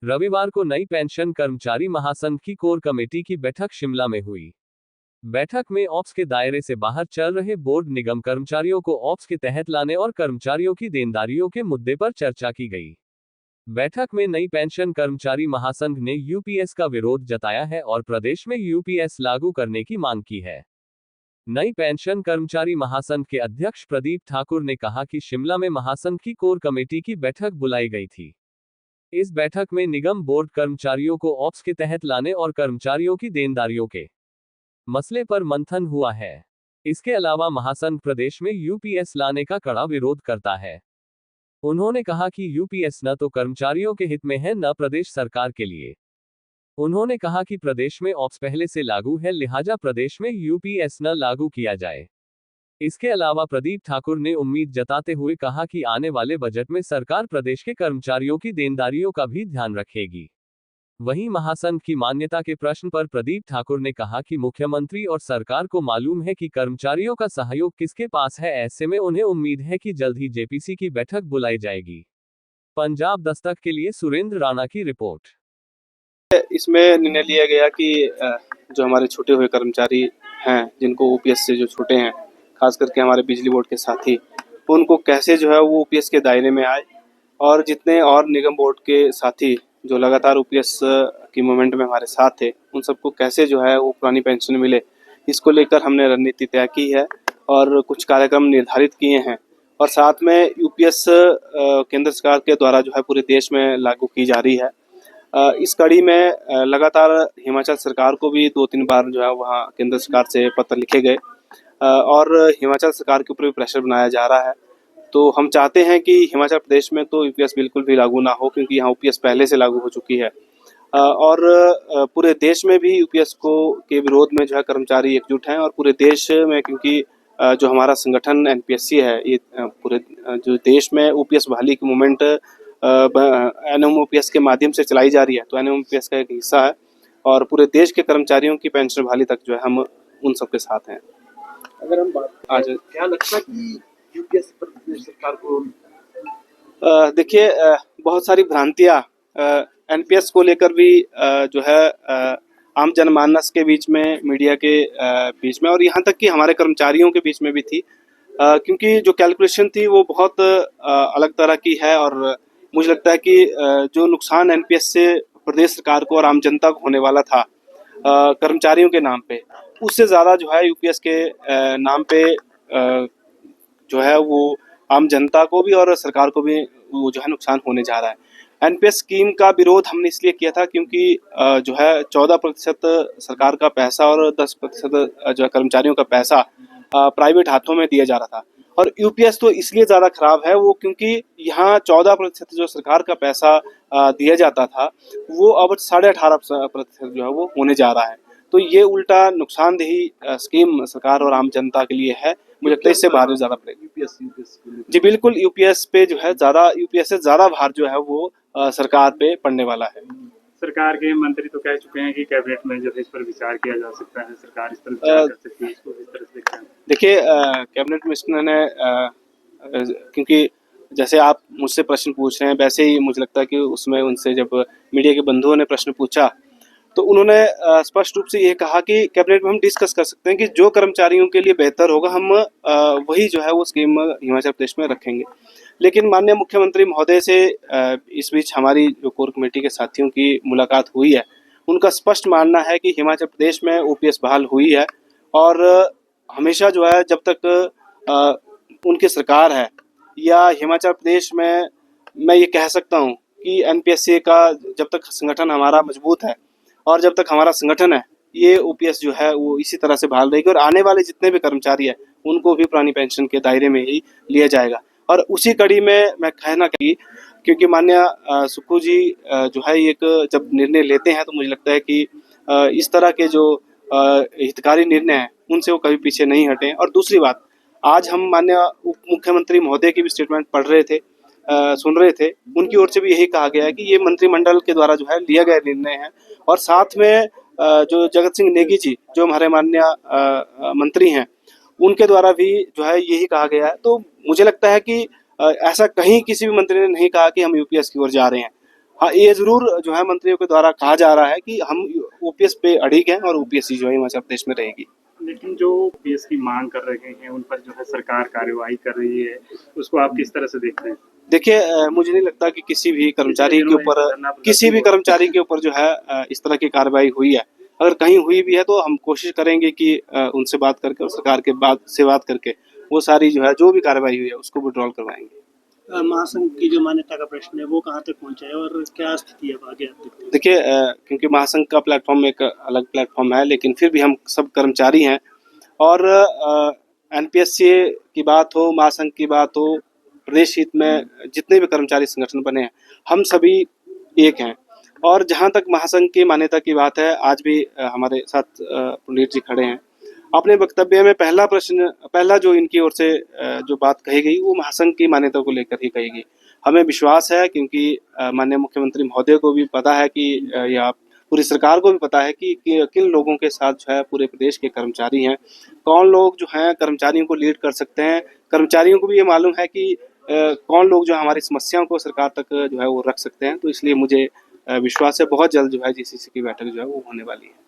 रविवार को नई पेंशन कर्मचारी महासंघ की कोर कमेटी की बैठक शिमला में हुई। बैठक में ऑप्स के दायरे से बाहर चल रहे बोर्ड निगम कर्मचारियों को ऑप्स के तहत लाने और कर्मचारियों की देनदारियों के मुद्दे पर चर्चा की गई। बैठक में नई पेंशन कर्मचारी महासंघ ने यूपीएस का विरोध जताया है और प्रदेश में यूपीएस लागू करने की मांग की है। नई पेंशन कर्मचारी महासंघ के अध्यक्ष प्रदीप ठाकुर ने कहा कि शिमला में महासंघ की कोर कमेटी की बैठक बुलाई गई थी। इस बैठक में निगम बोर्ड कर्मचारियों को ऑप्स के तहत लाने और कर्मचारियों की देनदारियों के मसले पर मंथन हुआ है। इसके अलावा महासंघ प्रदेश में यूपीएस लाने का कड़ा विरोध करता है। उन्होंने कहा कि यूपीएस न तो कर्मचारियों के हित में है न प्रदेश सरकार के लिए। उन्होंने कहा कि प्रदेश में ऑप्स पहले से लागू है, लिहाजा प्रदेश में यूपीएस न लागू किया जाए। इसके अलावा प्रदीप ठाकुर ने उम्मीद जताते हुए कहा कि आने वाले बजट में सरकार प्रदेश के कर्मचारियों की देनदारियों का भी ध्यान रखेगी। वहीं महासंघ की मान्यता के प्रश्न पर प्रदीप ठाकुर ने कहा कि मुख्यमंत्री और सरकार को मालूम है कि कर्मचारियों का सहयोग किसके पास है, ऐसे में उन्हें उम्मीद है कि जल्द ही जेपीसी की बैठक बुलाई जाएगी। पंजाब दस्तक के लिए सुरेंद्र राणा की रिपोर्ट। इसमें निर्णय लिया गया कि जो हमारे छूटे हुए कर्मचारी हैं, जिनको ओपीएस से जो छूटे हैं, खास करके हमारे बिजली बोर्ड के साथी, उनको कैसे जो है वो ओपीएस के दायरे में आए, और जितने और निगम बोर्ड के साथी जो लगातार ओपीएस की मूवमेंट में हमारे साथ थे, उन सबको कैसे जो है वो पुरानी पेंशन मिले, इसको लेकर हमने रणनीति तय की है और कुछ कार्यक्रम निर्धारित किए हैं। और साथ में यूपीएस केंद्र सरकार के द्वारा जो है पूरे देश में लागू की जा रही है। इस कड़ी में लगातार हिमाचल सरकार को भी 2-3 बार जो है वहाँ केंद्र सरकार से पत्र लिखे गए और हिमाचल सरकार के ऊपर भी प्रेशर बनाया जा रहा है। तो हम चाहते हैं कि हिमाचल प्रदेश में तो यूपीएस बिल्कुल भी लागू ना हो, क्योंकि यहाँ यूपीएस पहले से लागू हो चुकी है। और पूरे देश में भी यूपीएस को के विरोध में जो है कर्मचारी एकजुट हैं, और पूरे देश में, क्योंकि जो हमारा संगठन एनपीएससी है, ये पूरे जो देश में ओपीएस बहाली की मूवमेंट एनएमओपीएस के माध्यम से चलाई जा रही है, तो एनएमओपीएस का एक हिस्सा है और पूरे देश के कर्मचारियों की पेंशन बहाली तक जो है हम उन सबके साथ हैं। अगर हम बात करें, क्या लगता है कि यूपीएस पर प्रदेश सरकार को देखिए, बहुत सारी भ्रांतियां एनपीएस को लेकर भी जो है आम जनमानस के बीच में, मीडिया के बीच में, और यहाँ तक कि हमारे कर्मचारियों के बीच में भी थी, क्योंकि जो कैलकुलेशन थी वो बहुत अलग तरह की है। और मुझे लगता है कि जो नुकसान एनपीएस से प्रदेश सरकार को और आम जनता को होने वाला था कर्मचारियों के नाम पे, उससे ज़्यादा जो है यूपीएस के नाम पे जो है वो आम जनता को भी और सरकार को भी वो जो है नुकसान होने जा रहा है। एनपीएस स्कीम का विरोध हमने इसलिए किया था क्योंकि जो है 14% सरकार का पैसा और 10% जो है कर्मचारियों का पैसा प्राइवेट हाथों में दिया जा रहा था। और यूपीएस तो इसलिए ज़्यादा खराब है वो, क्योंकि यहाँ 14% जो सरकार का पैसा दिया जाता था, वो अब 18.5% जो है वो होने जा रहा है। तो ये उल्टा नुकसानदेही स्कीम सरकार और आम जनता के लिए है। मुझे लगता है इससे भार ज़्यादा पड़ेगा। यूपीएस जी बिल्कुल, यूपीएस पे जो है ज़्यादा, यूपीएस से ज़्यादा भार जो है वो सरकार पे पड़ने वाला है। सरकार के मंत्री तो कह चुके हैं कि कैबिनेट में जो है इस पर विचार किया जा सकता है, सरकार इस पर विचार कर सकती है, इसको इस तरह से देखते हैं। देखिए, कैबिनेट मिनिस्टर ने क्योंकि जैसे आप मुझसे प्रश्न पूछ रहे हैं, वैसे ही मुझे लगता है कि उसमें उनसे जब मीडिया के बंधुओं ने प्रश्न पूछा तो उन्होंने स्पष्ट रूप से ये कहा कि कैबिनेट में हम डिस्कस कर सकते हैं कि जो कर्मचारियों के लिए बेहतर होगा हम वही जो है वो स्कीम हिमाचल प्रदेश में रखेंगे। लेकिन माननीय मुख्यमंत्री महोदय से इस बीच हमारी जो कोर कमेटी के साथियों की मुलाकात हुई है, उनका स्पष्ट मानना है कि हिमाचल प्रदेश में ओपीएस बहाल हुई है और हमेशा जो है जब तक उनकी सरकार है या हिमाचल प्रदेश में, मैं ये कह सकता हूँ कि एनपीएससी का जब तक संगठन हमारा मजबूत है और जब तक हमारा संगठन है, ये ओपीएस जो है वो इसी तरह से बहाल रहेगी और आने वाले जितने भी कर्मचारी हैं उनको भी पुरानी पेंशन के दायरे में ही लिया जाएगा। और उसी कड़ी में मैं कहना कि क्योंकि माननीय सुक्खू जी जो है एक जब निर्णय लेते हैं तो मुझे लगता है कि इस तरह के जो हितकारी निर्णय हैं उनसे वो कभी पीछे नहीं हटें। और दूसरी बात, आज हम माननीय उप मुख्यमंत्री महोदय की भी स्टेटमेंट पढ़ रहे थे, सुन रहे थे, उनकी ओर से भी यही कहा गया है कि ये मंत्रिमंडल के द्वारा जो है लिया गया निर्णय है। और साथ में जो जगत सिंह नेगी जी जो हमारे माननीय मंत्री हैं, उनके द्वारा भी जो है यही कहा गया है। तो मुझे लगता है कि ऐसा कहीं किसी भी मंत्री ने नहीं कहा कि हम यूपीएस की ओर जा रहे हैं। हाँ, ये जरूर जो है मंत्रियों के द्वारा कहा जा रहा है कि हम ओपीएस पे अड़िग हैं और ओपीएससी जो है हिमाचल प्रदेश में रहेगी। लेकिन जो पीएस की मांग कर रहे हैं उन पर जो है सरकार कार्यवाही कर रही है, उसको आप किस तरह से देखते हैं? देखिए, मुझे नहीं लगता कि किसी भी कर्मचारी के ऊपर जो है इस तरह की कार्रवाई हुई है। अगर कहीं हुई भी है तो हम कोशिश करेंगे कि उनसे बात करके और सरकार के बात करके वो सारी जो है जो भी कार्रवाई हुई है उसको विड्रॉल करवाएंगे। महासंघ की जो मान्यता का प्रश्न है वो कहाँ तक पहुंचा है और क्या स्थिति है आगे आप देखते हैं? देखिए, क्योंकि महासंघ का प्लेटफॉर्म एक अलग प्लेटफॉर्म है, लेकिन फिर भी हम सब कर्मचारी हैं और एनपीएससी की बात हो, महासंघ की बात हो, प्रदेश हित में जितने भी कर्मचारी संगठन बने हैं हम सभी एक हैं। और जहां तक महासंघ की मान्यता की बात है, आज भी हमारे साथ पंडित जी खड़े हैं। अपने वक्तव्य में पहला जो इनकी ओर से जो बात कही गई वो महासंघ की मान्यता को लेकर ही कही गई। हमें विश्वास है, क्योंकि माननीय मुख्यमंत्री महोदय को भी पता है कि या पूरी सरकार को भी पता है कि किन लोगों के साथ जो है पूरे प्रदेश के कर्मचारी हैं, कौन लोग जो हैं कर्मचारियों को लीड कर सकते हैं। कर्मचारियों को भी ये मालूम है कि कौन लोग जो हमारी समस्याओं को सरकार तक जो है वो रख सकते हैं। तो इसलिए मुझे विश्वास है बहुत जल्द जो है जीसीसी की बैठक जो है वो होने वाली है।